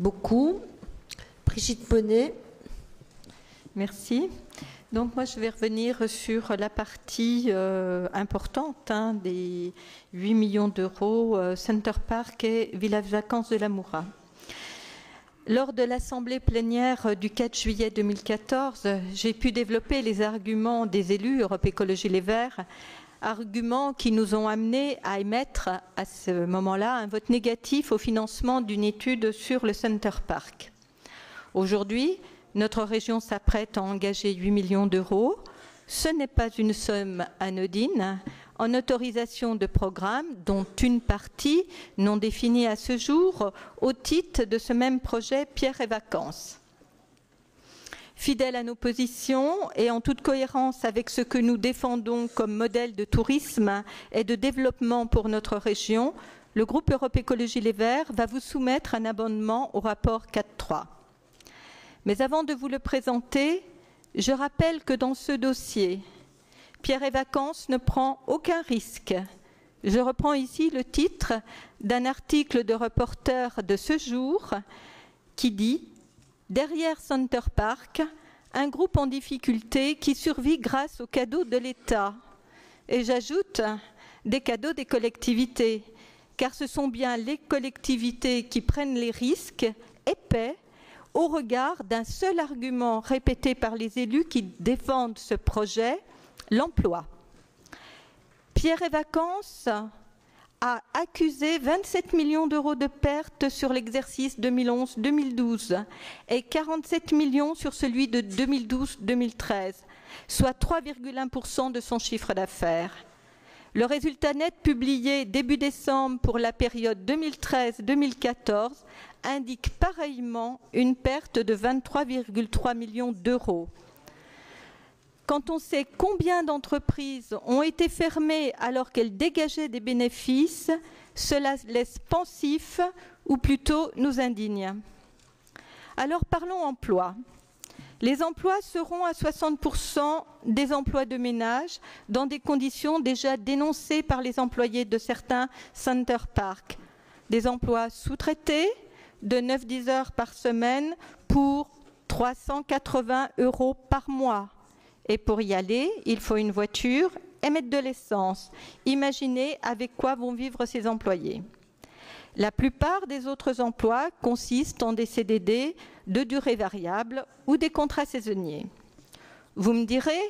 beaucoup. Brigitte Bonnet. Merci. Donc moi je vais revenir sur la partie importante des 8 millions d'euros Center Parc et Village Vacances de la Moura. Lors de l'assemblée plénière du 4 juillet 2014, j'ai pu développer les arguments des élus Europe Écologie Les Verts, arguments qui nous ont amenés à émettre à ce moment-là un vote négatif au financement d'une étude sur le Center Parc. Aujourd'hui, notre région s'apprête à engager 8 millions d'euros. Ce n'est pas une somme anodine en autorisation de programme, dont une partie non définie à ce jour au titre de ce même projet Pierre et Vacances. Fidèle à nos positions et en toute cohérence avec ce que nous défendons comme modèle de tourisme et de développement pour notre région, le groupe Europe Écologie Les Verts va vous soumettre un amendement au rapport 4.3. Mais avant de vous le présenter, je rappelle que dans ce dossier, Pierre et Vacances ne prend aucun risque. Je reprends ici le titre d'un article de Reporter de ce jour qui dit « Derrière Center Parc, un groupe en difficulté qui survit grâce aux cadeaux de l'État. » Et j'ajoute « des cadeaux des collectivités », car ce sont bien les collectivités qui prennent les risques épais au regard d'un seul argument répété par les élus qui défendent ce projet, l'emploi. Pierre et Vacances a accusé 27 millions d'euros de pertes sur l'exercice 2011-2012 et 47 millions sur celui de 2012-2013, soit 3,1% de son chiffre d'affaires. Le résultat net publié début décembre pour la période 2013-2014 indique pareillement une perte de 23,3 millions d'euros. Quand on sait combien d'entreprises ont été fermées alors qu'elles dégageaient des bénéfices, cela laisse pensif ou plutôt nous indigne. Alors parlons emploi. Les emplois seront à 60% des emplois de ménage dans des conditions déjà dénoncées par les employés de certains Center Parc. Des emplois sous-traités de 9-10 heures par semaine pour 380 € par mois. Et pour y aller, il faut une voiture et mettre de l'essence. Imaginez avec quoi vont vivre ces employés. La plupart des autres emplois consistent en des CDD de durée variable ou des contrats saisonniers. Vous me direz,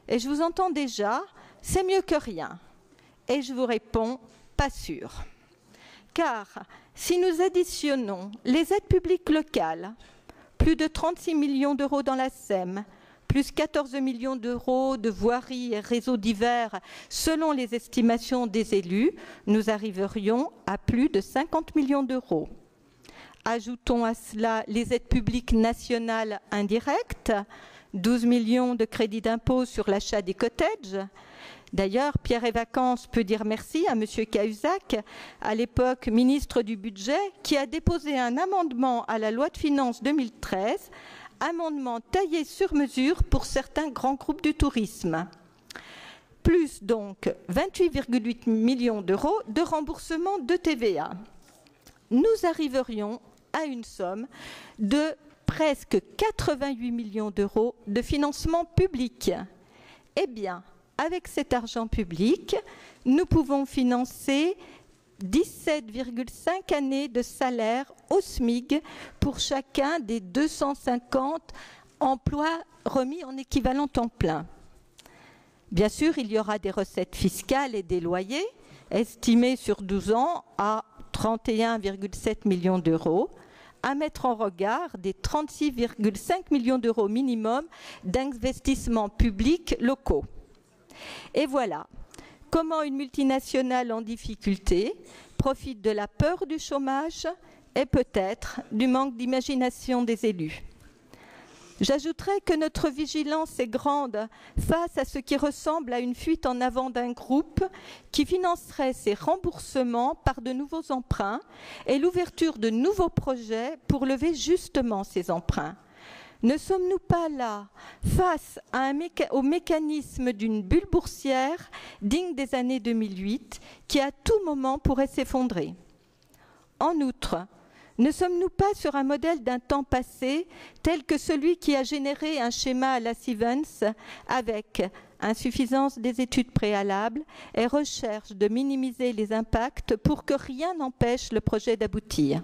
et je vous entends déjà, c'est mieux que rien. Et je vous réponds, pas sûr. Car si nous additionnons les aides publiques locales, plus de 36 millions d'euros dans la SEM, plus 14 millions d'euros de voiries et réseaux divers selon les estimations des élus, nous arriverions à plus de 50 millions d'euros. Ajoutons à cela les aides publiques nationales indirectes, 12 millions de crédits d'impôt sur l'achat des cottages. D'ailleurs, Pierre et Vacances peut dire merci à M. Cahuzac, à l'époque ministre du Budget, qui a déposé un amendement à la loi de finances 2013, amendement taillé sur mesure pour certains grands groupes du tourisme. Plus donc 28,8 millions d'euros de remboursement de TVA. Nous arriverions à une somme de presque 88 millions d'euros de financement public. Eh bien, avec cet argent public, nous pouvons financer 17,5 années de salaire au SMIC pour chacun des 250 emplois remis en équivalent temps plein. Bien sûr, il y aura des recettes fiscales et des loyers estimés sur 12 ans à 31,7 millions d'euros, à mettre en regard des 36,5 millions d'euros minimum d'investissements publics locaux. Et voilà comment une multinationale en difficulté profite de la peur du chômage et peut-être du manque d'imagination des élus. J'ajouterai que notre vigilance est grande face à ce qui ressemble à une fuite en avant d'un groupe qui financerait ces remboursements par de nouveaux emprunts et l'ouverture de nouveaux projets pour lever justement ces emprunts. Ne sommes-nous pas là face au mécanisme d'une bulle boursière digne des années 2008 qui à tout moment pourrait s'effondrer? En outre, Ne sommes-nous pas sur un modèle d'un temps passé tel que celui qui a généré un schéma à la Stevens avec insuffisance des études préalables et recherche de minimiser les impacts pour que rien n'empêche le projet d'aboutir?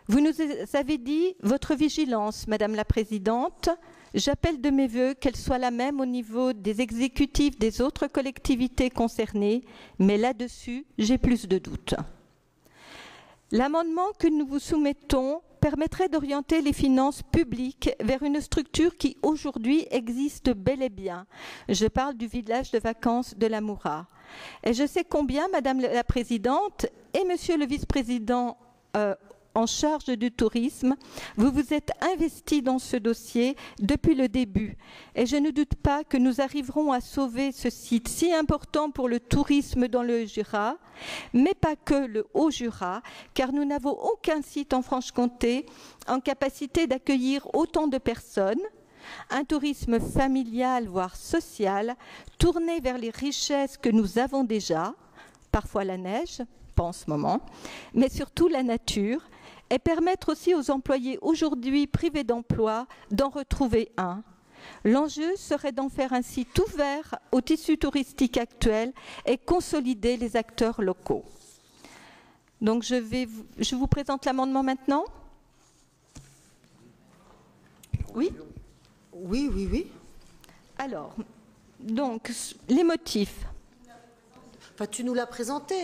Vous nous avez dit votre vigilance, Madame la Présidente. J'appelle de mes vœux qu'elle soit la même au niveau des exécutifs des autres collectivités concernées, mais là-dessus, j'ai plus de doutes. L'amendement que nous vous soumettons permettrait d'orienter les finances publiques vers une structure qui aujourd'hui existe bel et bien. Je parle du village de vacances de la Moura. Et je sais combien, Madame la Présidente et Monsieur le Vice-président en charge du tourisme, vous vous êtes investis dans ce dossier depuis le début. Et je ne doute pas que nous arriverons à sauver ce site si important pour le tourisme dans le Jura, mais pas que le Haut-Jura, car nous n'avons aucun site en Franche-Comté en capacité d'accueillir autant de personnes. Un tourisme familial, voire social, tourné vers les richesses que nous avons déjà, parfois la neige, pas en ce moment, mais surtout la nature, et permettre aussi aux employés aujourd'hui privés d'emploi d'en retrouver un. L'enjeu serait d'en faire un site ouvert au tissu touristique actuel et consolider les acteurs locaux. Donc je vous présente l'amendement maintenant. Oui ? Oui. Alors, donc, les motifs. Enfin, tu nous l'as présenté.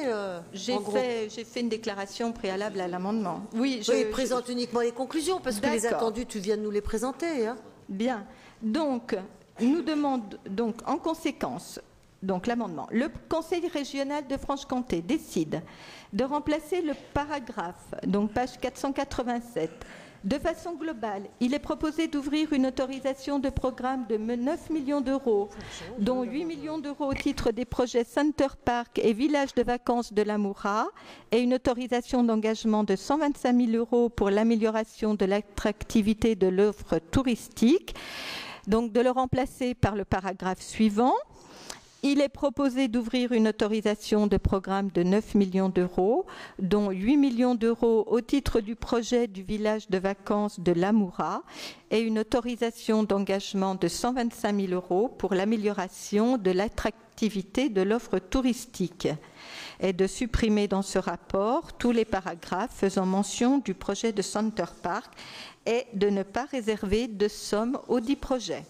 J'ai fait une déclaration préalable à l'amendement. Oui, présente uniquement les conclusions, parce que les attendus, tu viens de nous les présenter. Hein. Bien. Donc, nous demandons, donc, en conséquence, donc l'amendement. Le Conseil régional de Franche-Comté décide de remplacer le paragraphe, donc page 487. De façon globale, il est proposé d'ouvrir une autorisation de programme de 9 millions d'euros, dont 8 millions d'euros au titre des projets Center Park et Village de vacances de la Moura, et une autorisation d'engagement de 125 000 euros pour l'amélioration de l'attractivité de l'offre touristique. Donc de le remplacer par le paragraphe suivant. Il est proposé d'ouvrir une autorisation de programme de 9 millions d'euros, dont 8 millions d'euros au titre du projet du village de vacances de la Moura et une autorisation d'engagement de 125 000 euros pour l'amélioration de l'attractivité de l'offre touristique, et de supprimer dans ce rapport tous les paragraphes faisant mention du projet de Center Park et de ne pas réserver de somme aux 10 projets.